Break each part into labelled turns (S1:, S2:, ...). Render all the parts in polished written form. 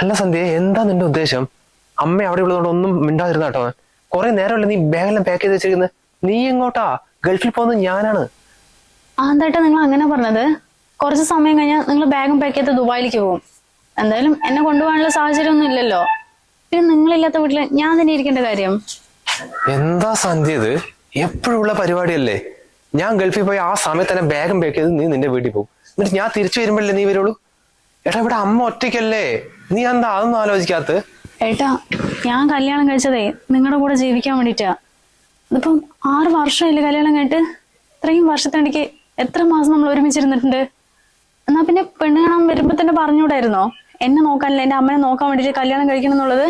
S1: അല്ല സന്ധ്യ, എന്താ നിന്റെ ഉദ്ദേശം? അമ്മ അവിടെ ഉള്ളതുകൊണ്ട് ഒന്നും മിണ്ടാതിരുന്ന കേട്ടോ. കുറെ നേരമല്ല നീ ബാഗെല്ലാം പാക്ക് ചെയ്ത് വെച്ചിരിക്കുന്നത്. നീ എങ്ങോട്ടാ? ഗൾഫിൽ പോകുന്നത് ഞാനാണ്.
S2: എന്തായിട്ടാ നിങ്ങൾ അങ്ങനെ പറഞ്ഞത്? കുറച്ച് സമയം കഴിഞ്ഞാൽ നിങ്ങൾ ബാഗും പാക്ക് ചെയ്ത് ദുബായിലേക്ക് പോകും. എന്തായാലും എന്നെ കൊണ്ടുപോകാനുള്ള സാഹചര്യം ഒന്നും ഇല്ലല്ലോ. പിന്നെ നിങ്ങളില്ലാത്ത വീട്ടില് ഞാൻ തന്നെ ഇരിക്കേണ്ട കാര്യം.
S1: എന്താ സന്ധ്യ ഇത്? എപ്പോഴുള്ള പരിപാടിയല്ലേ? ഞാൻ ഗൾഫിൽ പോയി ആ സമയത്ത് തന്നെ ബാഗും പാക്ക് ചെയ്ത് നീ നിന്റെ വീട്ടിൽ പോകും. എന്നിട്ട് ഞാൻ തിരിച്ചു വരുമ്പോഴല്ലേ നീ വരുള്ളൂ? എടാ, ഇവിടെ അമ്മ ഒറ്റയ്ക്കല്ലേ? നീ എന്താ അതൊന്നും ആലോചിക്കാത്ത?
S2: ഏട്ടാ, ഞാൻ കല്യാണം കഴിച്ചതേ നിങ്ങളുടെ കൂടെ ജീവിക്കാൻ വേണ്ടിട്ടാ. ഇതിപ്പം 6 വർഷമായില്ലേ കല്യാണം കഴിഞ്ഞിട്ട്. ഇത്രയും വർഷത്തിനിടയ്ക്ക് എത്ര മാസം നമ്മൾ ഒരുമിച്ചിരുന്നിട്ടുണ്ട്. എന്നാ പിന്നെ പെണ്ണ് കാണാൻ വരുമ്പോ തന്നെ പറഞ്ഞുകൂടായിരുന്നോ എന്നെ നോക്കാനല്ല എന്റെ അമ്മനെ നോക്കാൻ വേണ്ടിട്ട് കല്യാണം കഴിക്കണം എന്നുള്ളത്?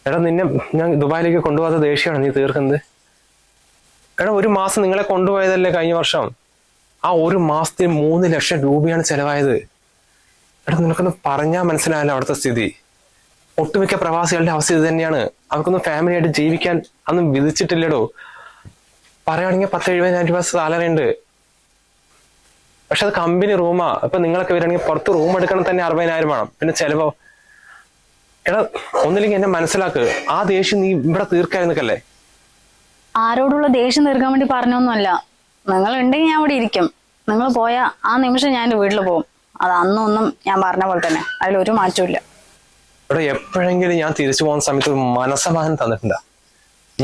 S1: എടാ, നിന്നെ ഞാൻ ദുബായിലേക്ക് കൊണ്ടുപോകാത്ത ദേഷ്യമാണ് നീ തീർക്കുന്നത്. എടാ, 1 മാസം നിങ്ങളെ കൊണ്ടുപോയതല്ലേ കഴിഞ്ഞ വർഷം? ആ 1 മാസത്തിന് 3 ലക്ഷം രൂപയാണ് ചെലവായത്. എടാ, നിനക്കൊന്ന് പറഞ്ഞാൽ മനസ്സിലായല്ലോ അവിടുത്തെ സ്ഥിതി. ഒട്ടുമിക്ക പ്രവാസികളുടെ അവസ്ഥ ഇത് തന്നെയാണ്. അവർക്കൊന്നും ഫാമിലി ആയിട്ട് ജീവിക്കാൻ അതൊന്നും വിധിച്ചിട്ടില്ലടോ. പറയുകയാണെങ്കിൽ 10-70,000 രൂപ സാലറി ഉണ്ട്. പക്ഷെ അത് കമ്പനി റൂമാ. ഇപ്പൊ നിങ്ങളൊക്കെ വരികയാണെങ്കിൽ പുറത്ത് റൂം എടുക്കണം തന്നെ 60,000 വേണം. പിന്നെ ചെലവോ? എടാ, ഒന്നില്ലെങ്കിൽ എന്നെ മനസ്സിലാക്ക്. ആ ദേഷ്യം നീ ഇവിടെ തീർക്കായിരുന്നല്ലേ?
S2: ആരോടുള്ള ദേഷ്യം തീർക്കാൻ വേണ്ടി പറഞ്ഞൊന്നുമല്ല. നിങ്ങൾ ഉണ്ടെങ്കിൽ ഞാൻ ഇവിടെ ഇരിക്കും. നിങ്ങൾ പോയാ ആ നിമിഷം ഞാൻ എന്റെ വീട്ടിൽ പോകും. അത് അന്നൊന്നും ഞാൻ പറഞ്ഞ പോലെ തന്നെ. അതിലൊരു മാറ്റവും ഇല്ല.
S1: ഇവിടെ എപ്പോഴെങ്കിലും ഞാൻ തിരിച്ചു പോകുന്ന സമയത്ത് ഒരു മനസ്സമാധാനം തന്നിട്ടുണ്ടാ?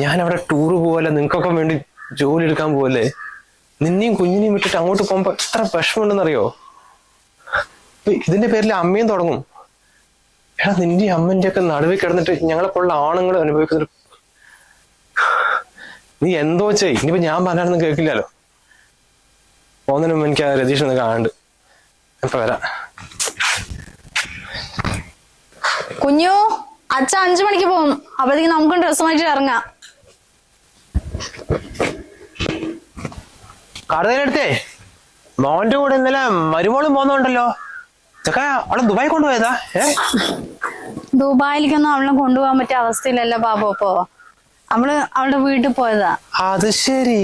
S1: ഞാൻ അവിടെ ടൂറ് പോവല്ലേ, നിങ്ങൾക്കൊക്കെ വേണ്ടി ജോലി എടുക്കാൻ പോവല്ലേ? നിന്നെയും കുഞ്ഞിനെയും വിട്ടിട്ട് അങ്ങോട്ട് പോകുമ്പോ എത്ര വിഷമമുണ്ടെന്നറിയോ? ഇതിന്റെ പേരിൽ അമ്മയും തുടങ്ങും. എടാ, നിന്റെ അമ്മന്റെ ഒക്കെ നടുവിൽ കിടന്നിട്ട് ഞങ്ങളെപ്പോലുള്ള ആണുങ്ങൾ അനുഭവിക്കുന്ന നീ എന്തോ ചെയ്. ഇനിയിപ്പോ ഞാൻ പറഞ്ഞാലൊന്നും കേൾക്കില്ലല്ലോ. പോകുന്നതിന് മുമ്പ് എനിക്ക് ആ രതീഷ് കാണണ്ട്. ഇപ്പൊ വരാം.
S2: കുഞ്ഞു, അച്ഛ 5 മണിക്ക് പോകും. അപ്പോഴത്തേക്ക് നമുക്കും ഡ്രസ്സ് മാറ്റിട്ട് ഇറങ്ങാം.
S1: കാർത്തേനെടുത്തേ, മോന്റെ കൂടെ ഇന്നലെ മരുമോളും പോകുന്നുണ്ടല്ലോ. ചക്ക അവളെ ദുബായി കൊണ്ടുപോയതാ?
S2: ദുബായിലേക്കൊന്നും അവളെ കൊണ്ടുപോകാൻ പറ്റിയ അവസ്ഥയിലല്ല ബാബു. അപ്പോ അവളുടെ വീട്ടിൽ പോയതാ.
S1: അത് ശരി,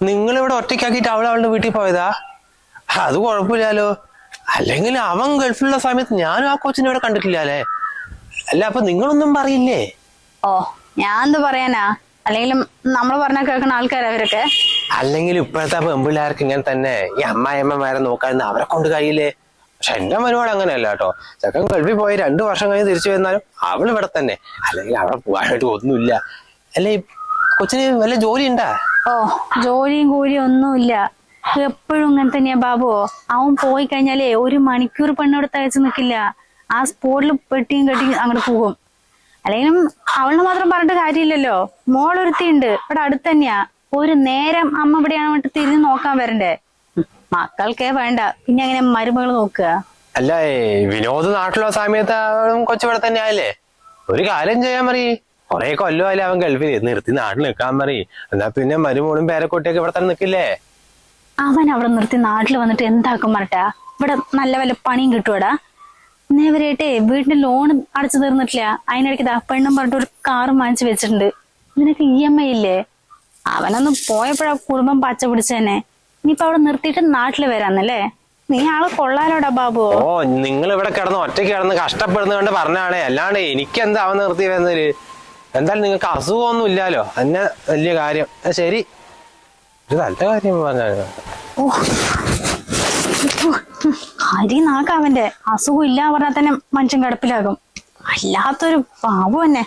S1: നിങ്ങൾ ഇവിടെ ഒറ്റയ്ക്കാക്കിട്ട് അവളുടെ വീട്ടിൽ പോയതാ? അത് കുഴപ്പമില്ലല്ലോ. അല്ലെങ്കിൽ അവൻ ഗൾഫിലുള്ള സമയത്ത് ഞാനും ആ കൊച്ചിനെ ഇവിടെ കണ്ടിട്ടില്ല അല്ലേ? അല്ല, അപ്പൊ നിങ്ങളൊന്നും പറയില്ലേ?
S2: ഓ, ഞാൻ എന്ത് പറയാനാ? അല്ലെങ്കിലും നമ്മൾ പറഞ്ഞാൽ കേൾക്കുന്ന ആൾക്കാരാ അവരൊക്കെ.
S1: അല്ലെങ്കിൽ ഇപ്പോഴത്തെ പെമ്പിള്ളേർക്ക് ഇങ്ങനെ തന്നെ ഈ അമ്മായിയമ്മമാരെ നോക്കാൻ അവരെ കൊണ്ട് കഴിയില്ലേ? പക്ഷെ എന്റെ മരുമോൾ അങ്ങനെയല്ല കേട്ടോ. ചെക്കൻ ഗൾഫിൽ പോയി 2 വർഷം കഴിഞ്ഞ് തിരിച്ചു വന്നാലും അവൾ ഇവിടെ തന്നെ. അല്ലെങ്കിൽ അവിടെ പോകാനായിട്ട് ഒന്നുമില്ല. അല്ലെ, കൊച്ചിന് വല്ല ജോലി ഉണ്ടാ?
S2: ഓ, ജോലിയും കൂലിയും ഒന്നുമില്ല. എപ്പോഴും ഇങ്ങനെ തന്നെയാ ബാബു. അവൻ പോയി കഴിഞ്ഞാലേ 1 മണിക്കൂർ പെണ്ണെടുത്ത് അയച്ചു നിൽക്കില്ല. ആ സ്പോട്ടിൽ പെട്ടിയും കെട്ടിയും അങ്ങോട്ട് പോകും. അല്ലെങ്കിലും അവളിനെ മാത്രം പറഞ്ഞിട്ട് കാര്യമില്ലല്ലോ. മോളൊരുത്തിയുണ്ട് ഇവിടെ അടുത്ത് തന്നെയാ. ഒരു നേരം അമ്മ ഇവിടെയാണ് വേണ്ടി തിരിഞ്ഞു നോക്കാൻ വരണ്ടേ? മക്കൾക്കേ വേണ്ട, പിന്നെ അങ്ങനെ മരുമകൾ നോക്കുക.
S1: അല്ല, വിനോദ് നാട്ടിലുള്ള സമയത്ത് കൊച്ചിവിടെ തന്നെ ആയല്ലേ? ഒരു കാര്യം ചെയ്യാൻ മതി. കുറെ കൊല്ലമായാലും അവൻ ഗൾഫിൽ നിർത്തി നാട്ടിൽ നിൽക്കാൻ മതി. എന്നാ പിന്നെ മരുമോളും പേരക്കുട്ടിയൊക്കെ ഇവിടെ തന്നെ നിൽക്കില്ലേ?
S2: അവൻ അവിടെ നിർത്തി നാട്ടിൽ വന്നിട്ട് എന്താക്കും പറഞ്ഞിട്ടാ? ഇവിടെ നല്ല വല്ല പണിയും കിട്ടുവാടാ. ഇന്നേവരായിട്ടേ വീടിന്റെ ലോൺ അടച്ചു തീർന്നിട്ടില്ല. അതിനിടയ്ക്ക് പെണ്ണും പറഞ്ഞിട്ട് ഒരു കാറും വാങ്ങിച്ചു വെച്ചിട്ടുണ്ട്. നിനക്ക് EMI ഇല്ലേ? അവനൊന്ന് പോയപ്പോഴാ കുടുംബം പച്ച പിടിച്ചതന്നെ. ഇനിയിപ്പോ അവിടെ നിർത്തിയിട്ട് നാട്ടില് വരാന്നല്ലേ? നീ ആള് കൊള്ളാലോടാ ബാബു.
S1: ഓ, നിങ്ങൾ ഇവിടെ കിടന്ന് ഒറ്റയ്ക്ക് കിടന്ന് കഷ്ടപ്പെടുന്നതുകൊണ്ട് പറഞ്ഞാണേ. അല്ലാണ്ട് എനിക്കെന്താ അവൻ നിർത്തി വരുന്നതില്? എന്തായാലും നിങ്ങൾക്ക് അസുഖമൊന്നും ഇല്ലാലോ, തന്നെ വലിയ കാര്യം. ശരി, ഒരു നല്ല കാര്യം പറഞ്ഞാൽ.
S2: ഓ, ഹരി നാക്കവന്റെ അസുഖം ഇല്ല പറഞ്ഞാൽ തന്നെ മനുഷ്യൻ കിടപ്പിലാകും. അല്ലാത്തൊരു ബാബു തന്നെ.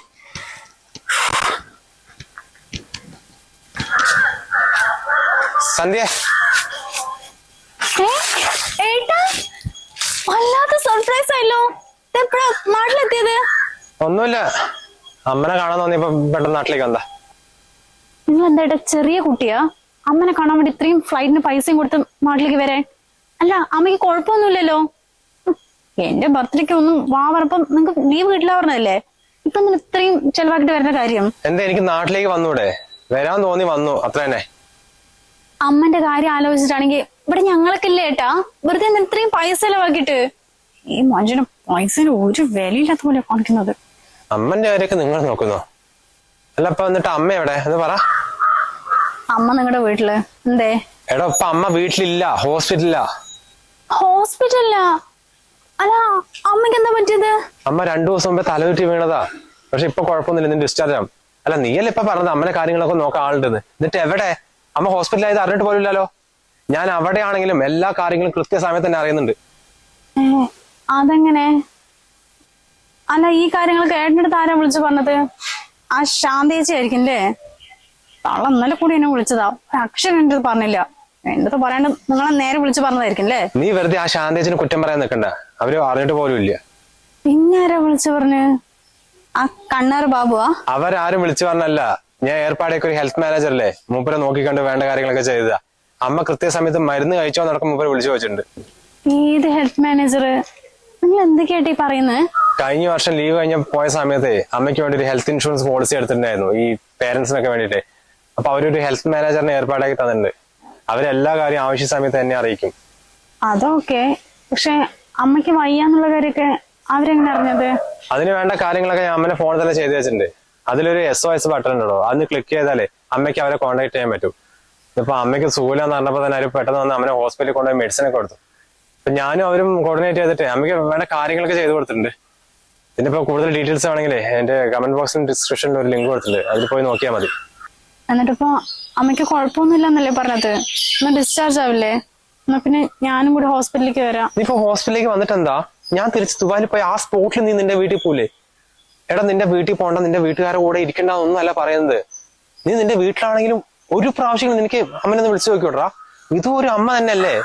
S1: സന്ധ്യ,
S2: വല്ലാത്ത സർപ്രൈസ് ആയല്ലോ. എപ്പോഴാ നാട്ടിലെത്തിയത്?
S1: ഒന്നുമില്ല, അമ്മനെ കാണാൻ തോന്നിയപ്പോ പെട്ടെന്ന് നാട്ടിലേക്ക് വന്നാ.
S2: നിങ്ങൾ എന്തായിട്ട് ചെറിയ കുട്ടിയാ? അമ്മനെ കാണാൻ വേണ്ടി ഇത്രയും ഫ്ലൈറ്റിന് പൈസയും കൊടുത്ത് നാട്ടിലേക്ക് വരാൻ? അല്ല, അമ്മയ്ക്ക് കുഴപ്പമൊന്നുമില്ലല്ലോ. എന്റെ ബർത്ത്ഡേക്ക് ഒന്നും പറഞ്ഞപ്പം നിങ്ങക്ക് ലീവ് കിട്ടില്ല പറഞ്ഞതല്ലേ? ഇപ്പൊ നിങ്ങൾ ഇത്രയും ചെലവാക്കിട്ട് വരുന്ന കാര്യം
S1: എന്താ? എനിക്ക് നാട്ടിലേക്ക് വന്നൂടെ? വരാൻ തോന്നി വന്നു, അത്ര തന്നെ.
S2: അമ്മന്റെ കാര്യം ആലോചിച്ചിട്ടാണെങ്കിൽ ഇവിടെ ഞങ്ങളൊക്കെ ഇല്ലേ ഏട്ടാ? വെറുതെ ഇത്രയും പൈസ ചെലവാക്കിട്ട്. ഈ മനുഷ്യന് പൈസന് ഒരു വിലയില്ലാത്ത പോലെ കാണിക്കുന്നത്.
S1: അമ്മന്റെ കാര്യമൊക്കെ നിങ്ങൾ നോക്കുന്നോ? അല്ല, ഇപ്പൊ എന്നിട്ട് അമ്മ എവിടെ എന്ന് പറ.
S2: അമ്മ നിങ്ങളുടെ വീട്ടില്. എന്തേ?
S1: എടാ, ഇപ്പൊ അമ്മ വീട്ടിലില്ല, ഹോസ്പിറ്റലിലാ.
S2: ഹോസ്പിറ്റലിലാ? അല്ല അമ്മയ്ക്ക് എന്താ പറ്റിയത്?
S1: അമ്മ 2 ദിവസം മുമ്പേ തലചുറ്റി വീണതാ. പക്ഷെ ഇപ്പൊ കുഴപ്പമൊന്നുമില്ല, നീ ഡിസ്ചാർജ് ആവും. അല്ല നീയല്ലേ ഇപ്പൊ പറഞ്ഞത് അമ്മനെ കാര്യങ്ങളൊക്കെ നോക്കാൻ ആളുണ്ടെന്ന്. എന്നിട്ട് എവിടെ? അമ്മ ഹോസ്പിറ്റലായത് അറിഞ്ഞിട്ട് പോലില്ലല്ലോ. ഞാൻ അവിടെയാണെങ്കിലും എല്ലാ കാര്യങ്ങളും കൃത്യസമയത്ത് തന്നെ അറിയുന്നുണ്ട്.
S2: അതെങ്ങനെ? അല്ല ഈ കാര്യങ്ങളൊക്കെ ഏട്ടൻ്റെ അടുത്ത് ആരാ വിളിച്ചു പറഞ്ഞത്? ആ ശാന്തേച്ചി ആയിരിക്കും അല്ലേ? തള്ള ഇന്നലെ കൂടി എന്നെ വിളിച്ചതാ, അക്ഷരം എൻ്റെ അടുത്ത് പറഞ്ഞില്ല. എൻ്റെ അടുത്ത് പറയാണ്ട് നിങ്ങളെ നേരെ വിളിച്ചു പറഞ്ഞതായിരിക്കും അല്ലേ?
S1: നീ വെറുതെ ആ ശാന്തേച്ചിന് കുറ്റം പറയാൻ നിൽക്കണ്ട, അവര് അറിഞ്ഞിട്ട് പോലും ഇല്ല.
S2: പിന്നെ ആരാ വിളിച്ചു പറഞ്ഞ്? ആ കണ്ണാറ് ബാബുവാ?
S1: അവരാരും വിളിച്ചു പറഞ്ഞല്ല, ഞാൻ ഏർപ്പാടേക്ക് ഒരു ഹെൽത്ത് മാനേജർ അല്ലേ, മൂപ്പരെ നോക്കിക്കണ്ട് വേണ്ട കാര്യങ്ങളൊക്കെ ചെയ്തതാ. അമ്മ കൃത്യസമയത്ത് മരുന്ന് കഴിച്ചോ നടക്കും മൂപ്പരെ വിളിച്ചു വെച്ചിട്ടുണ്ട്.
S2: ഏത് ഹെൽത്ത് മാനേജർ? നിങ്ങൾ എന്തൊക്കെയായിട്ട് ഈ പറയുന്നത്?
S1: കഴിഞ്ഞ വർഷം ലീവ് കഴിഞ്ഞ പോയ സമയത്ത് അമ്മയ്ക്ക് വേണ്ടി ഒരു ഹെൽത്ത് ഇൻഷുറൻസ് പോളിസി എടുത്തിട്ടുണ്ടായിരുന്നു, ഈ പേരൻസിനൊക്കെ വേണ്ടിയിട്ട്. അപ്പൊ അവരൊരു ഹെൽത്ത് മാനേജറിനെ ഏർപ്പാടാക്കി തന്നിട്ടുണ്ട്. അവരെല്ലാ കാര്യം ആവശ്യ സമയത്ത് എന്നെ അറിയിക്കും.
S2: അതൊക്കെ, പക്ഷെ അമ്മയ്ക്ക് വയ്യാന്നുള്ള കാര്യമൊക്കെ അവരെങ്ങനെ അറിഞ്ഞത്?
S1: അതിന് വേണ്ട കാര്യങ്ങളൊക്കെ ഞാൻ അമ്മനെ ഫോണിൽ തന്നെ ചെയ്തു വെച്ചിട്ടുണ്ട്. അതിലൊരു SOS ബട്ടൺ ഉണ്ടോ, അതൊന്ന് ക്ലിക്ക് ചെയ്താലേ അമ്മയ്ക്ക് അവരെ കോൺടാക്ട് ചെയ്യാൻ പറ്റും. ഇപ്പൊ അമ്മയ്ക്ക് സുഖമില്ലാന്ന് പറഞ്ഞപ്പോൾ തന്നെ അവർ പെട്ടെന്ന് വന്ന് അമ്മനെ ഹോസ്പിറ്റലിൽ കൊണ്ടുപോയി മെഡിസിൻ ഒക്കെ കൊടുത്തു. അപ്പൊ ഞാനും അവരും കോർഡിനേറ്റ് ചെയ്തിട്ട് അമ്മയ്ക്ക് വേണ്ട കാര്യങ്ങളൊക്കെ ചെയ്തു കൊടുത്തിട്ടുണ്ട്. പിന്നെ ഇപ്പൊ കൂടുതൽ ഡീറ്റെയിൽസ് ആണെങ്കിലേ എന്റെ കമന്റ് ബോക്സിലും ഡിസ്ക്രിപ്ഷനിൽ ഒരു ലിങ്ക് കൊടുത്തിട്ടുണ്ട്, അതിൽ പോയി നോക്കിയാൽ മതി.
S2: എന്നിട്ടിപ്പോ അമ്മയ്ക്ക് കുഴപ്പമൊന്നുമില്ലെന്നല്ലേ പറഞ്ഞത്? എന്നാ ഡിസ്ചാർജ് ആവില്ലേ? എന്നാ പിന്നെ ഞാനും കൂടി ഹോസ്പിറ്റലിലേക്ക് വരാം.
S1: നീ ഇപ്പൊ ഹോസ്പിറ്റലിലേക്ക് വന്നിട്ടെന്താ? ഞാൻ തിരിച്ച് ദുബായിൽ പോയി ആ സ്പോട്ടിൽ നീ നിന്റെ വീട്ടിൽ പോലെ. എടാ നിന്റെ വീട്ടിൽ പോകണ്ട, നിന്റെ വീട്ടുകാരുടെ കൂടെ ഇരിക്കണ്ടെന്നൊന്നും അല്ല പറയുന്നത്. നീ നിന്റെ വീട്ടിലാണെങ്കിലും ഒരു പ്രാവശ്യം നിനക്ക് അമ്മനെ വിളിച്ചു നോക്കിയോടാ. ഇതും ഒരു അമ്മ തന്നെ അല്ലേ?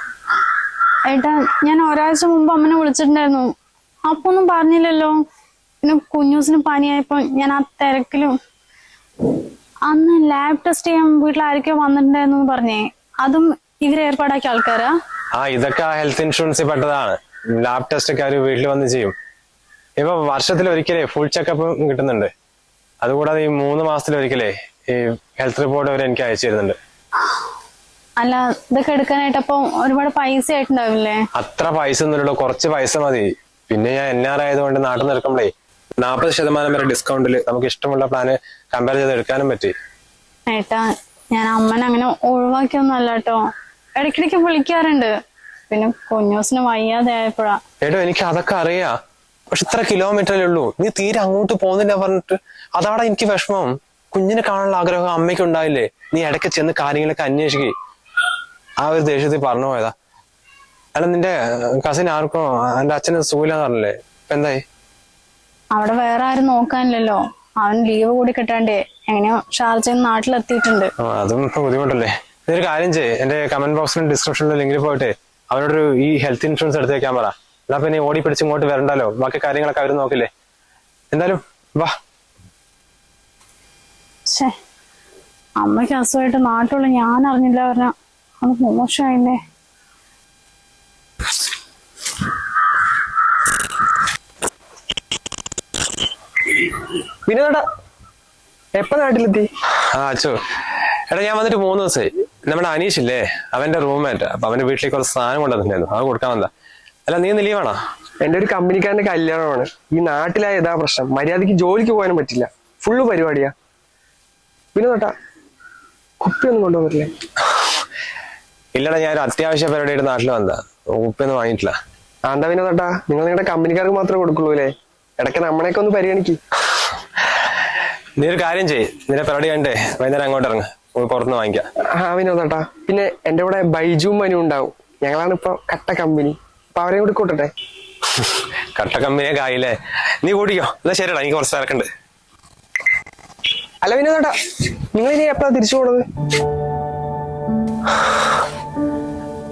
S2: ഏട്ടാ ഞാൻ ഒരാഴ്ച മുമ്പ് അമ്മനെ വിളിച്ചിട്ടുണ്ടായിരുന്നു, അപ്പൊ ഒന്നും പറഞ്ഞില്ലല്ലോ. പിന്നെ കുഞ്ഞൂസിന് പനിയായപ്പോ ഞാൻ ആ തിരക്കിലും. അന്ന് ലാബ് ടെസ്റ്റ് ചെയ്യാൻ വീട്ടിൽ ആരൊക്കെയോ വന്നിട്ടുണ്ടായിരുന്നു പറഞ്ഞേ, അതും ഇവര് ഏർപ്പാടാക്കിയ ആൾക്കാരാ?
S1: ഇതൊക്കെ ആ ഹെൽത്ത് ഇൻഷുറൻസിൽ പെട്ടതാണ്. ലാബ് ടെസ്റ്റ് ഒക്കെ അവര് വീട്ടിൽ വന്ന് ചെയ്യും. ഇപ്പൊ വർഷത്തിൽ ഒരിക്കലേ ഫുൾ ചെക്കപ്പ് കിട്ടുന്നുണ്ട്. അതുകൂടാതെ ഈ 3 മാസത്തിലൊരിക്കലേ ഈ ഹെൽത്ത് റിപ്പോർട്ട് അവർ എനിക്ക് അയച്ചു തരുന്നുണ്ട്.
S2: അല്ല ഇതൊക്കെ എടുക്കാനായിട്ടപ്പോ ഒരുപാട് പൈസ ആയിട്ടുണ്ടാവില്ലേ?
S1: അത്ര പൈസ ഒന്നുമില്ലല്ലോ, കുറച്ച് പൈസ മതി. പിന്നെ ഞാൻ NR ആയതുകൊണ്ട് നാട്ടിൽ നിന്ന് എടുക്കുമ്പോഴേ 40% വരെ ഡിസ്കൗണ്ടിൽ നമുക്ക് ഇഷ്ടമുള്ള പ്ലാന് കമ്പയർ ചെയ്ത് എടുക്കാനും പറ്റി.
S2: ഏട്ടാ ഞാൻ അമ്മനെ അങ്ങനെ ഒഴിവാക്കിയൊന്നും കേട്ടോ, ഇടയ്ക്കിടയ്ക്ക് വിളിക്കാറുണ്ട്. പിന്നെ കുഞ്ഞൂസിന് വയ്യാതെ ആയപ്പോഴാ.
S1: ഏട്ടോ എനിക്ക് അതൊക്കെ അറിയാം, പക്ഷെ ഇത്ര കിലോമീറ്ററല്ലേ ഉള്ളൂ, നീ തീരെ അങ്ങോട്ട് പോകുന്നില്ല പറഞ്ഞിട്ട് അതാണ് എനിക്ക് വിഷമം. കുഞ്ഞിനെ കാണാനുള്ള ആഗ്രഹം അമ്മയ്ക്ക് ഉണ്ടായില്ലേ? നീ ഇടയ്ക്ക് ചെന്ന് കാര്യങ്ങളൊക്കെ അന്വേഷിക്കേ. ആ ഒരു ദേഷ്യത്തിൽ പറഞ്ഞു പോയതാ. അല്ല നിന്റെ കസിൻ ആർക്കും എന്റെ അച്ഛന് സുഖമില്ലാന്ന് പറഞ്ഞില്ലേ, ഇപ്പൊ എന്തായി?
S2: അവിടെ വേറെ ആരും നോക്കാനില്ലല്ലോ, അവൻ ലീവ് കൂടി കിട്ടാണ്ടേ എങ്ങനെയോ ഷാർജയിൽ നാട്ടിലെത്തിയിട്ടുണ്ട്.
S1: അതും ഇപ്പൊ ബുദ്ധിമുട്ടല്ലേ. ഇതൊരു കാര്യം ചെയ്യ്, എന്റെ കമന്റ് ബോക്സിലും ഡിസ്ക്രിപ്ഷനിലും ലിങ്കിൽ പോയിട്ട് അവരോടൊരു ഈ ഹെൽത്ത് ഇൻഷുറൻസ് എടുത്ത് വെക്കാൻ പറ. എന്നാ പിന്നെ ഓടി പിടിച്ച് ഇങ്ങോട്ട് വരണ്ടല്ലോ, ബാക്കി കാര്യങ്ങളൊക്കെ അവർ നോക്കില്ലേ. എന്തായാലും വാ.
S2: അമ്മയ്ക്ക് അസുഖമായിട്ട് നാട്ടിലുള്ള ഞാൻ അറിഞ്ഞില്ല പറഞ്ഞ അത് മോശമായില്ലേ.
S3: വിനോദ എപ്പോ നാട്ടിലെത്തി?
S1: അച്ചു എടാ ഞാൻ വന്നിട്ട് 3 ദിവസമായി. നമ്മുടെ അനീഷ് ഇല്ലേ, അവന്റെ റൂംമേറ്റ്, അപ്പൊ അവന്റെ വീട്ടിലേക്ക് കുറച്ച് സാധനം കൊണ്ടുവന്നിട്ടുണ്ടായിരുന്നു, അത് കൊടുക്കാൻ വന്നതാ. അല്ല നീ ഇന്ന് ലീവാണോ?
S3: എന്റെ ഒരു കമ്പനിക്കാരന്റെ കല്യാണമാണ്. ഈ നാട്ടിലായ ഏതാ പ്രശ്നം, മര്യാദക്ക് ജോലിക്ക് പോകാനും പറ്റില്ല, ഫുള്ള് പരിപാടിയാ. വിനോദ കുപ്പിയൊന്നും കൊണ്ടുവന്നിട്ടില്ലേ?
S1: ഇല്ലടാ ഞാൻ ഒരു അത്യാവശ്യ പരിപാടിയായിട്ട് നാട്ടിൽ വന്നതാ, കുപ്പിയൊന്നും വാങ്ങിയിട്ടില്ല.
S3: എന്താ വിനോദ, നിങ്ങൾ നിങ്ങളുടെ കമ്പനിക്കാർക്ക് മാത്രമേ കൊടുക്കുള്ളൂ അല്ലേ? ഇടയ്ക്ക് നമ്മളെയൊക്കെ ഒന്ന് പരിഗണിക്ക്.
S1: നീ ഒരു കാര്യം ചെയ്യ്, നിന്റെ പരിപാടി കണ്ടേ വൈകുന്നേരം അങ്ങോട്ട് ഇറങ്ങ്, പുറത്തുനിന്ന് വാങ്ങിക്കാം.
S3: വിനോദേട്ടാ, പിന്നെ എന്റെ കൂടെ ബൈജുവും മനു ഉണ്ടാവും. ഞങ്ങളാണ് ഇപ്പൊ കട്ട കമ്പനി, അപ്പൊ അവരെ കൂടി കൂട്ടട്ടെ.
S1: കട്ട കമ്പനിയൊക്കെ ആയില്ലേ, നീ കൂടിക്കോ. എന്നാ ശരിടാ, എനിക്ക് കുറച്ച് തിരക്കുണ്ട്.
S3: അല്ല വിനോദേട്ടാ, നിങ്ങൾ ഇനി എപ്പോഴാ തിരിച്ചു പോണത്?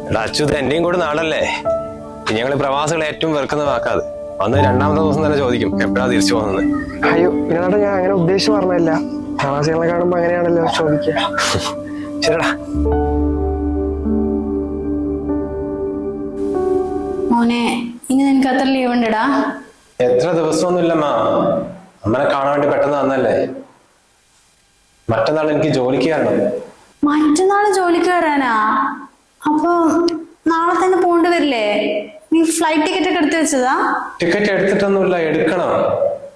S1: എടാ അച്യുത്, എന്റെയും കൂടെ നാടല്ലേ. ഞങ്ങൾ പ്രവാസികളെ ഏറ്റവും വെറുക്കുന്ന വാക്കാത്. വന്ന് 2ാമത്തെ ദിവസം തന്നെ ചോദിക്കും എപ്പോഴാ തിരിച്ചു പോകുന്നത്.
S3: അയ്യോ വിനോദേട്ടാ, ഞാൻ അങ്ങനെ ഉദ്ദേശിച്ച് പറഞ്ഞല്ല, പ്രവാസികളെ കാണുമ്പോ അങ്ങനെയാണല്ലോ ചോദിക്കുക.
S1: ശരിടാ.
S2: മോനെ ഇനി നിനക്ക് അത്ര ലീവ് ഉണ്ടടാ?
S1: എത്ര ദിവസമൊന്നുമില്ലമ്മ, അമ്മനെ കാണാൻ വേണ്ടി പെട്ടെന്ന് വന്നല്ലേ. മറ്റന്നാൾ എനിക്ക് ജോലിക്ക് കയറണം.
S2: മറ്റന്നാള് ജോലിക്ക് കയറാനാ? അപ്പൊ നാളെ തന്നെ പോണ്ടി വരില്ലേ? നീ ഫ്ലൈറ്റ് ടിക്കറ്റ് ഒക്കെ എടുത്തു വെച്ചതാ?
S1: ടിക്കറ്റ് എടുത്തിട്ടൊന്നുമില്ല, എടുക്കണം.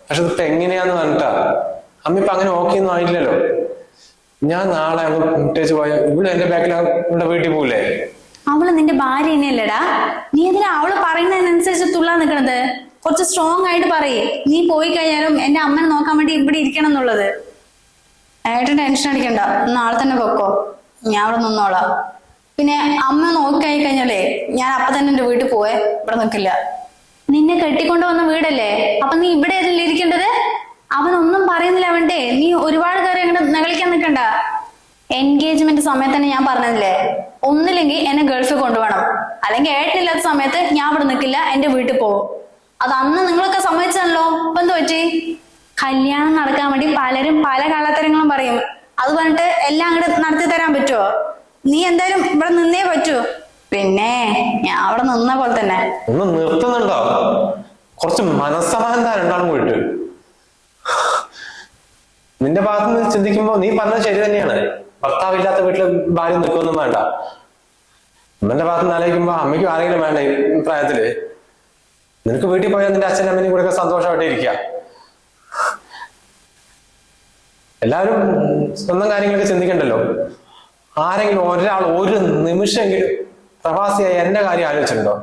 S1: പക്ഷെ ഇതിപ്പോ എങ്ങനെയാന്ന് പറഞ്ഞിട്ടാ. അമ്മ ഇപ്പൊ അങ്ങനെ ഓക്കെ ഒന്നും ആയില്ലല്ലോ. ഞാൻ നാളെ അങ്ങ് വിട്ടേച്ച് പോയ ഇവിടെ എന്റെ ബാക്കിൽ ഇവിടെ വീട്ടിൽ പോവില്ലേ.
S2: അവള് നിന്റെ ഭാര്യ തന്നെയല്ലേടാ. നീ എന്തിനാ അവള് പറയുന്നതിനനുസരിച്ച് തുള്ളാൻ നിക്കണത്? കുറച്ച് സ്ട്രോങ് ആയിട്ട് പറയേ. നീ പോയി കഴിഞ്ഞാലും എന്റെ അമ്മനെ നോക്കാൻ വേണ്ടി ഇവിടെ ഇരിക്കണം എന്നുള്ളത്. ഏട്ടൻ ടെൻഷൻ അടിക്കണ്ട, നാളെ തന്നെ പൊക്കോ, ഞാൻ അവിടെ നിന്നോളാം. പിന്നെ അമ്മ നോക്കിക്കഴിഞ്ഞ് കഴിഞ്ഞാലേ ഞാൻ അപ്പൊ തന്നെ എന്റെ വീട്ടിൽ പോവേ, ഇവിടെ നിൽക്കില്ല. നിന്നെ കെട്ടിക്കൊണ്ടു വന്ന വീടല്ലേ, അപ്പൊ നീ ഇവിടെ ആയിരുന്നില്ല ഇരിക്കേണ്ടത്? അവനൊന്നും പറയുന്നില്ല അവന്റെ, നീ ഒരുപാട് കാര്യം അങ്ങനെ നികളിക്കാൻ നിൽക്കണ്ട. എൻഗേജ്മെന്റ് സമയത്ത് തന്നെ ഞാൻ പറഞ്ഞില്ലേ, ഒന്നില്ലെങ്കിൽ എന്നെ ഗൾഫിൽ കൊണ്ടുപോകണം, അല്ലെങ്കിൽ ഏട്ടനില്ലാത്ത സമയത്ത് ഞാൻ ഇവിടെ നിൽക്കില്ല, എന്റെ വീട്ടിൽ പോകും. അത് അന്ന് നിങ്ങളൊക്കെ സമ്മതിച്ചല്ലോ. ഇപ്പൊ എന്ത് പറ്റി? കല്യാണം നടക്കാൻ വേണ്ടി പലരും പല കള്ളത്തരങ്ങളും പറയും. അത് പറഞ്ഞിട്ട് എല്ലാം അങ്ങോട്ട് നടത്തി തരാൻ പറ്റുമോ? നീ എന്തായാലും ഇവിടെ നിന്നേ പറ്റൂ. പിന്നെ ഞാൻ അവിടെ നിന്ന പോലെ തന്നെ.
S1: ഒന്ന് നിർത്തുന്നുണ്ടോ? കുറച്ച് മനസ്സമാധാനം രണ്ടാളും പോയിട്ട്. നിന്റെ ഭാഗത്ത് നിന്ന് ചിന്തിക്കുമ്പോ നീ പറഞ്ഞത് ശരി തന്നെയാണ്. ഭർത്താവില്ലാത്ത വീട്ടില് ഭാര്യ നിൽക്കൊന്നും വേണ്ട. അമ്മന്റെ ഭാഗത്ത് നിന്ന് ആലോചിക്കുമ്പോ അമ്മയ്ക്കും ആരെങ്കിലും വേണ്ട ഈ പ്രായത്തില്. നിനക്ക് വീട്ടിൽ പോയാൽ നിന്റെ അച്ഛനും അമ്മയും കൂടെ ഒക്കെ സന്തോഷമായിട്ട് ഇരിക്കുക. എല്ലാവരും സ്വന്തം കാര്യങ്ങളൊക്കെ ചിന്തിക്കണ്ടല്ലോ. ആരെങ്കിലും ഒരാൾ ഒരു നിമിഷമെങ്കിലും പ്രവാസിയായി എന്റെ കാര്യം ആലോചിച്ചിട്ടുണ്ടോ?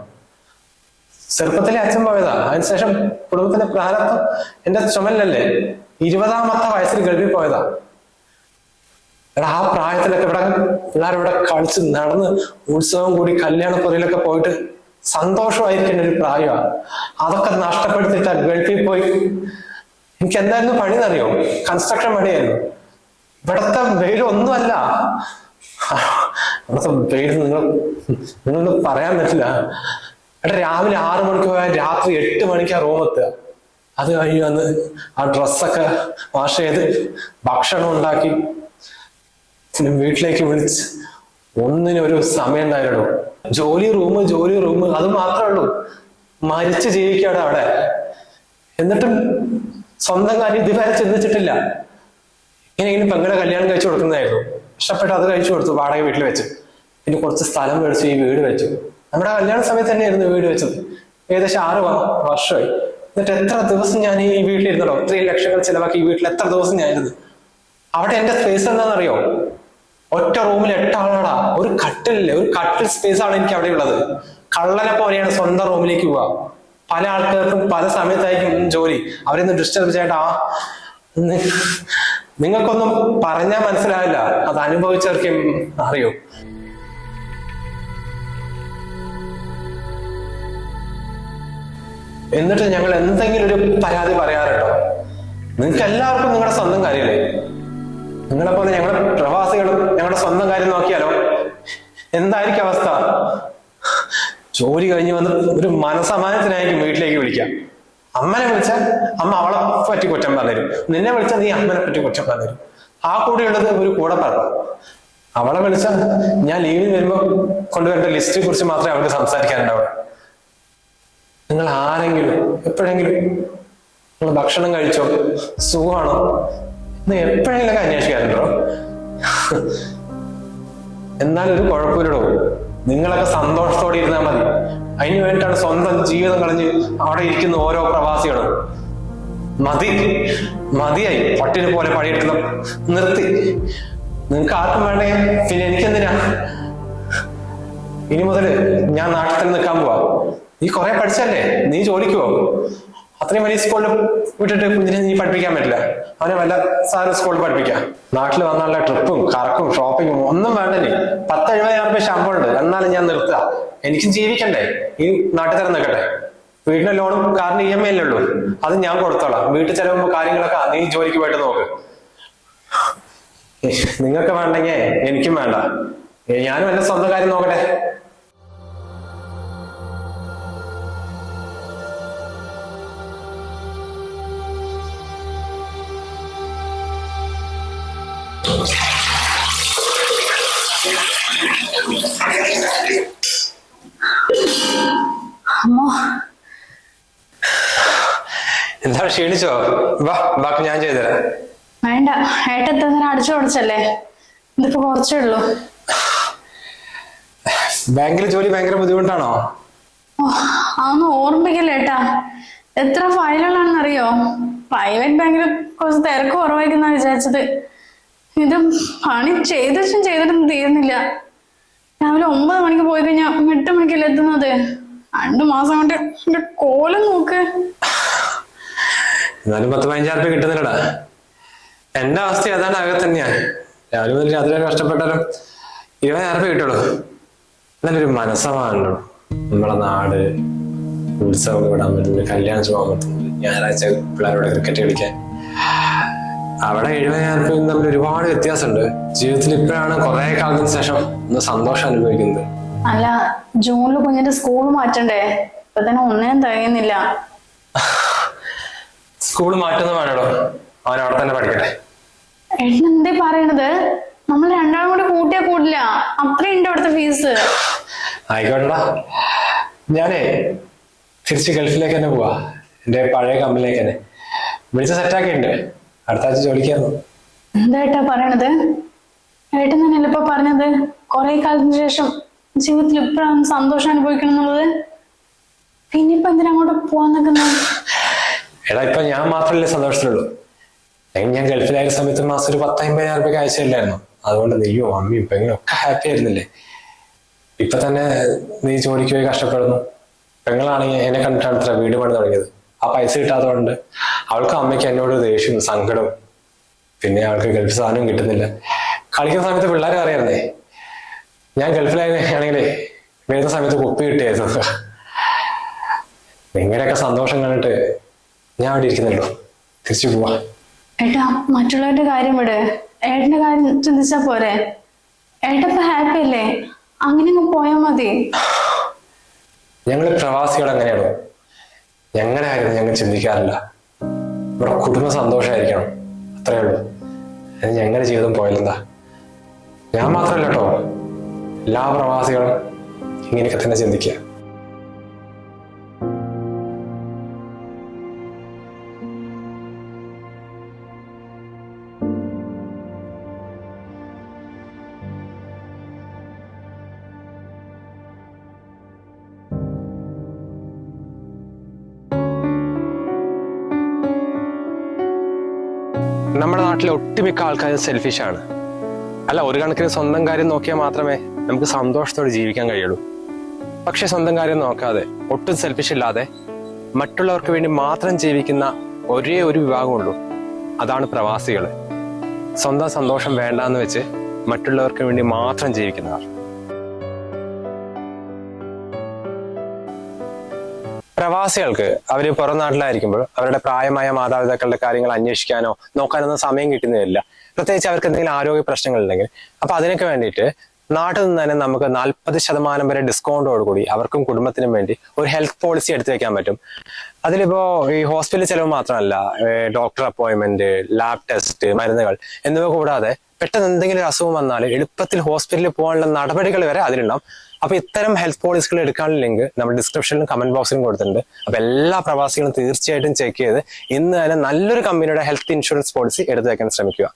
S1: ചെറുപ്പത്തിലെ അച്ഛൻ പോയതാ, അതിനുശേഷം കുടുംബത്തിന്റെ പ്രാരബ്ധം എന്റെ ചുമലിലല്ലേ. 20-ാമത്തെ വയസ്സിൽ ഗൾഫിൽ പോയതാ. എടാ ആ പ്രായത്തിലൊക്കെ പിള്ളേരിവിടെ കളിച്ച് നടന്ന് ഉത്സവം കൂടി കല്യാണപ്പുറയിലൊക്കെ പോയിട്ട് സന്തോഷമായിരിക്കേണ്ട ഒരു പ്രായമാണ്. അതൊക്കെ നഷ്ടപ്പെടുത്തിയിട്ടാ ഗൾഫിൽ പോയി. എനിക്ക് എന്തായിരുന്നു പണി എന്നറിയോ? കൺസ്ട്രക്ഷൻ പണിയായിരുന്നു. ഇവിടത്തെ വെയിലൊന്നുമല്ല. ഇവിടുത്തെ വെയിൽ നിങ്ങളൊന്നും പറയാൻ പറ്റില്ല. എടാ രാവിലെ 6 മണിക്ക് പോയാൽ രാത്രി 8 മണിക്കാ റൂമെത്തുക. അത് കഴിഞ്ഞ് വന്ന് ആ ഡ്രസ്സൊക്കെ വാഷ് ചെയ്ത് ഭക്ഷണം ഉണ്ടാക്കി പിന്നെ വീട്ടിലേക്ക് വിളിച്ച് ഒന്നിനൊരു സമയം ഉണ്ടായിരുന്നു. ജോലി റൂം അത് മാത്രമേ ഉള്ളൂ. മരിച്ച് ജീവിക്കാടെ അവിടെ. എന്നിട്ടും സ്വന്തം കാര്യം ഇതുവരെ ചിന്തിച്ചിട്ടില്ല. ഇങ്ങനെയെങ്കിലും പെങ്ങളെ കല്യാണം കഴിച്ചു കൊടുക്കുന്നതായിരുന്നു. ഇഷ്ടപ്പെട്ട് അത് കഴിച്ചു കൊടുത്തു വാടക വീട്ടിൽ വെച്ച്. പിന്നെ കുറച്ച് സ്ഥലം മേടിച്ചു, ഈ വീട് വെച്ചു. നമ്മുടെ കല്യാണ സമയത്ത് തന്നെയായിരുന്നു വീട് വെച്ചത്. ഏകദേശം 6 വർഷമായി. എന്നിട്ട് എത്ര ദിവസം ഞാൻ ഈ വീട്ടിലിരുന്നോ? 3 ലക്ഷങ്ങൾ ചിലവാക്കി ഈ വീട്ടിൽ എത്ര ദിവസം ഞാനിരുന്നു. അവിടെ എന്റെ സ്പേസ് എന്താണെന്നറിയോ? ഒറ്റ റൂമിൽ 8 ആളാടാ. ഒരു കട്ടിലില്ലേ, ഒരു കട്ടിൽ സ്പേസ് ആണ് എനിക്ക് അവിടെ ഉള്ളത്. കള്ളനെ പോലെയാണ് സ്വന്തം റൂമിലേക്ക് പോവുക. പല ആൾക്കാർക്കും പല സമയത്തായിരിക്കും ജോലി. അവരൊന്ന് ഡിസ്റ്റർബ് ചെയ്യേണ്ട. നിങ്ങൾക്കൊന്നും പറഞ്ഞാൽ മനസ്സിലാവില്ല, അത് അനുഭവിച്ചവർക്കും അറിയൂ. എന്നിട്ട് ഞങ്ങൾ എന്തെങ്കിലും ഒരു പരാതി പറയാറുണ്ടോ? നിങ്ങൾക്ക് എല്ലാവർക്കും നിങ്ങളുടെ സ്വന്തം കാര്യമല്ലേ. നിങ്ങളെ പോലെ ഞങ്ങളുടെ പ്രവാസികളും ഞങ്ങളുടെ സ്വന്തം കാര്യം നോക്കിയാലോ എന്തായിരിക്കും അവസ്ഥ? ജോലി കഴിഞ്ഞ് വന്ന് ഒരു മനസമാനത്തിനായിരിക്കും വീട്ടിലേക്ക് വിളിക്കാം. അമ്മനെ വിളിച്ചാൽ അമ്മ അവളെ പറ്റി കുറ്റം പറഞ്ഞുതരും. നിന്നെ വിളിച്ചാൽ നീ അമ്മനെ പറ്റി കുറ്റം പറഞ്ഞുതരും. ആ കൂടെയുള്ളത് ഒരു കൂടെ പറഞ്ഞു. അവളെ വിളിച്ചാൽ ഞാൻ ലീവിന് വരുമ്പോ കൊണ്ടുവരേണ്ട ലിസ്റ്റിനെ കുറിച്ച് മാത്രമേ അവർക്ക് സംസാരിക്കാനുണ്ടാവുള്ളൂ. നിങ്ങൾ ആരെങ്കിലും എപ്പോഴെങ്കിലും നിങ്ങൾ ഭക്ഷണം കഴിച്ചോ, സുഖമാണോ എന്ന് എപ്പോഴെങ്കിലും അന്വേഷിക്കാറുണ്ടോ? എന്നാലൊരു കുഴപ്പമില്ലടോ. നിങ്ങളൊക്കെ സന്തോഷത്തോടെ ഇരുന്നാൽ മതി. അതിനു വേണ്ടിയിട്ടാണ് സ്വന്തം ജീവിതം കളഞ്ഞ് അവിടെ ഇരിക്കുന്ന ഓരോ പ്രവാസികളും. മതിയായി പട്ടിനെ പോലെ പണിയെടുക്കുന്ന നിർത്തി. നിങ്ങൾക്ക് ആർക്കും വേണ്ടേ? പിന്നെ എനിക്കെന്തിനാ? ഇനി മുതൽ ഞാൻ നാട്ടിൽ തന്നെ നിൽക്കാൻ പോവാ. നീ കുറെ പഠിച്ചല്ലേ, നീ ജോലിക്ക് പോകും. അത്രയും വലിയ സ്കൂളിൽ വിട്ടിട്ട് കുഞ്ഞിനെ നീ പഠിപ്പിക്കാൻ പറ്റില്ല. അവനെ വല്ല സാധനം സ്കൂളിൽ പഠിപ്പിക്കാം. നാട്ടിൽ വന്നുള്ള ട്രിപ്പും കറക്കും ഷോപ്പിങ്ങും ഒന്നും വേണ്ട. നീ 10-70,000 രൂപ ശമ്പളം ഉണ്ട്. എന്നാലും ഞാൻ നിർത്തുക. എനിക്കും ജീവിക്കണ്ടേ? ഈ നാട്ടിൽ തന്നെ നിൽക്കട്ടെ. വീടിന്റെ ലോണും കാറിന് EMI അല്ലേ ഉള്ളൂ, അത് ഞാൻ കൊടുത്തോളാം. വീട്ടിൽ ചെലവുമ്പോ കാര്യങ്ങളൊക്കെ നീ ജോലിക്ക് പോയിട്ട് നോക്ക്. നിങ്ങൾക്ക് വേണ്ടെങ്കിൽ എനിക്കും വേണ്ട. ഞാനും എന്റെ സ്വന്തം കാര്യം നോക്കട്ടെ.
S2: അമ്മോ,
S1: എന്താ ക്ഷീണിച്ചോ? ബാക്കി ഞാൻ ചെയ്തുതരാം.
S2: വേണ്ട, ഏട്ടൻ അടിച്ചു കൊടുച്ചല്ലേ, ഇതിപ്പോ കുറച്ചേ ഉള്ളൂ.
S1: ബാങ്കിൽ ജോലി ഭയങ്കര ബുദ്ധിമുട്ടാണോ?
S2: അതൊന്നും ഓർമ്മിക്കല്ലേ ഏട്ടാ. എത്ര ഫയലുകളാണെന്നറിയോ? പ്രൈവറ്റ് ബാങ്കിൽ കുറച്ച് തിരക്ക് കുറവായിരിക്കുന്ന വിചാരിച്ചത്. ഇത് പണി ചെയ്തിട്ടും തീരുന്നില്ല. രാവിലെ 9 മണിക്ക് പോയി കഴിഞ്ഞാൽ 8 മണിക്കല്ലേ എത്തുന്നത്. 2 മാസം കൊണ്ട് എന്റെ കോലം നോക്ക്.
S1: എന്നാലും 10-15 രൂപ കിട്ടുന്നില്ലടാ. എന്റെ അവസ്ഥ ഏതാണ്ട് അകത്ത് തന്നെയാണ്. രാവിലെ മുതൽ രാത്രി വരെ കഷ്ടപ്പെട്ടാലും 20,000 രൂപ കിട്ടുള്ളൂ. നല്ലൊരു മനസ്സമാണല്ലോ. നമ്മളെ നാട്, ഉത്സവം വിടാൻ പറ്റുന്നത്, കല്യാണം പോകാൻ പറ്റുന്നത്, ഞായറാഴ്ച പിള്ളേരോട് ക്രിക്കറ്റ് കളിക്കാൻ. അവിടെ 70,000 രൂപയും തമ്മിൽ ഒരുപാട് വ്യത്യാസമുണ്ട്. ജീവിതത്തിൽ ഇപ്പോഴാണ് കുറെ കാലത്തിന് ശേഷം ഒന്ന് സന്തോഷം അനുഭവിക്കുന്നത്.
S2: അല്ല, ജൂണിൽ കുഞ്ഞിന്റെ സ്കൂൾ മാറ്റണ്ടേ? ഇപ്പൊ തന്നെ ഒന്നേം തികയുന്നില്ല.
S1: സ്കൂൾ മാറ്റുന്ന വേണല്ലോ, അവൻ അവിടെ തന്നെ പഠിക്കട്ടെ.
S2: ഏട്ടൻ എന്തേ പറയണത്? നമ്മൾ രണ്ടാളും കൂടി കൂട്ടിയാ കൂടില്ല, അത്രയുണ്ട് അവിടുത്തെ ഫീസ്.
S1: ആയിക്കോട്ടെടാ, ഞാനേ തിരിച്ച് ഗൾഫിലേക്ക് തന്നെ പോവാ. എന്റെ പഴയ കമ്പനിയിലേക്ക് തന്നെ വിളിച്ച് സെറ്റാക്കിയിട്ടുണ്ട്. അടുത്ത ആഴ്ച ജോലിക്കായിരുന്നു.
S2: എന്താ ഏട്ടാ പറയണത്? ഏട്ടൻ തന്നെയല്ലേ ഇപ്പൊ പറഞ്ഞത് കുറെ കാലത്തിന് ശേഷം ജീവിതത്തിൽ ഇപ്പോഴാണ് സന്തോഷം അനുഭവിക്കണം എന്നുള്ളത്. പിന്നെ ഇപ്പൊ എന്തിനാ അങ്ങോട്ട് പോവാൻ നിൽക്കുന്നത്?
S1: എടാ, ഇപ്പൊ ഞാൻ മാത്രമല്ലേ സന്തോഷത്തിലുള്ളൂ. ഞാൻ ഗൾഫിലായ സമയത്ത് മാസം ഒരു 10-50,000 രൂപയ്ക്ക് അയച്ചില്ലായിരുന്നു. അതുകൊണ്ട് നീയോ അമ്മയും പെങ്ങളും ഒക്കെ ഹാപ്പി ആയിരുന്നില്ലേ. ഇപ്പൊ തന്നെ നീ ജോലിക്ക് പോയി കഷ്ടപ്പെടുന്നു. പെങ്ങളാണെങ്കിൽ എന്നെ കണ്ടിട്ടാണ് ഇത്ര വീട് പണി തുടങ്ങിയത്. ആ പൈസ കിട്ടാത്തതുകൊണ്ട് അവൾക്ക് അമ്മയ്ക്ക് എന്നോട് ദേഷ്യവും സങ്കടവും. പിന്നെ അവൾക്ക് ഗൾഫ് സാധനവും കിട്ടുന്നില്ല. കളിക്കുന്ന സമയത്ത് പിള്ളേരെ അറിയായിരുന്നേ. ഞാൻ ഗൾഫിലാണെങ്കിലേ വരുന്ന സമയത്ത് കുപ്പി കിട്ടിയായിരുന്നു. നിങ്ങളുടെയൊക്കെ സന്തോഷം കണ്ടിട്ട് ഞാൻ അവിടെ ഇരിക്കുന്നുണ്ടോ. തിരിച്ചു പോവാ.
S2: ഏട്ടാ, മറ്റുള്ളവരുടെ കാര്യം വിട്, ഏട്ടന്റെ കാര്യം ചിന്തിച്ചാ പോരെ? ഏട്ടപ്പ ഹാപ്പി അല്ലേ? അങ്ങനെ അങ്ങ് പോയാ മതി.
S1: ഞങ്ങള് പ്രവാസികൾ എങ്ങനെയാണോ, ഞങ്ങളുടെ കാര്യം ഞങ്ങൾ ചിന്തിക്കാറില്ല. നമ്മുടെ കുടുംബ സന്തോഷമായിരിക്കണം, അത്രേ ഉള്ളൂ. അത് ഞങ്ങളുടെ ജീവിതം പോയാലെന്താ? ഞാൻ മാത്രമല്ല കേട്ടോ, എല്ലാ പ്രവാസികളും ഇങ്ങനെയൊക്കെ തന്നെ ചിന്തിക്കുക. നമ്മുടെ നാട്ടിലെ ഒട്ടുമിക്ക ആൾക്കാരും സെൽഫിഷാണ്. അല്ല, ഒരു കണക്കിന് സ്വന്തം കാര്യം നോക്കിയാൽ മാത്രമേ നമുക്ക് സന്തോഷത്തോടെ ജീവിക്കാൻ കഴിയുള്ളൂ. പക്ഷെ സ്വന്തം കാര്യം നോക്കാതെ, ഒട്ടും സെൽഫിഷ് ഇല്ലാതെ മറ്റുള്ളവർക്ക് വേണ്ടി മാത്രം ജീവിക്കുന്ന ഒരേ ഒരു വിഭാഗമുള്ളൂ. അതാണ് പ്രവാസികൾ. സ്വന്തം സന്തോഷം വേണ്ടാന്ന് വെച്ച് മറ്റുള്ളവർക്ക് വേണ്ടി മാത്രം ജീവിക്കുന്നവർ. പ്രവാസികൾക്ക് അവര് പുറം നാട്ടിലായിരിക്കുമ്പോൾ അവരുടെ പ്രായമായ മാതാപിതാക്കളുടെ കാര്യങ്ങൾ അന്വേഷിക്കാനോ നോക്കാനൊന്നും സമയം കിട്ടുന്നില്ല. പ്രത്യേകിച്ച് അവർക്ക് എന്തെങ്കിലും ആരോഗ്യ പ്രശ്നങ്ങൾ ഉണ്ടെങ്കിൽ. അപ്പൊ അതിനൊക്കെ വേണ്ടിയിട്ട് നാട്ടിൽ നിന്ന് തന്നെ നമുക്ക് 40% വരെ ഡിസ്കൗണ്ടോട് കൂടി അവർക്കും കുടുംബത്തിനും വേണ്ടി ഒരു ഹെൽത്ത് പോളിസി എടുത്തു വെക്കാൻ പറ്റും. അതിലിപ്പോ ഈ ഹോസ്പിറ്റൽ ചെലവ് മാത്രമല്ല, ഡോക്ടർ അപ്പോയിന്റ്മെന്റ്, ലാബ് ടെസ്റ്റ്, മരുന്നുകൾ എന്നിവ കൂടാതെ പെട്ടെന്ന് എന്തെങ്കിലും അസുഖം വന്നാൽ എളുപ്പത്തിൽ ഹോസ്പിറ്റലിൽ പോകാനുള്ള നടപടികൾ വരെ അതിലുണ്ടാവും. അപ്പൊ ഇത്തരം ഹെൽത്ത് പോളിസികൾ എടുക്കാനുള്ള ലിങ്ക് നമ്മൾ ഡിസ്ക്രിപ്ഷനിലും കമന്റ് ബോക്സിലും കൊടുത്തിട്ടുണ്ട്. അപ്പൊ എല്ലാ പ്രവാസികളും തീർച്ചയായിട്ടും ചെക്ക് ചെയ്ത് ഇന്ന് തന്നെ നല്ലൊരു കമ്പനിയുടെ ഹെൽത്ത് ഇൻഷുറൻസ് പോളിസി എടുത്തു വെക്കാൻ ശ്രമിക്കുക.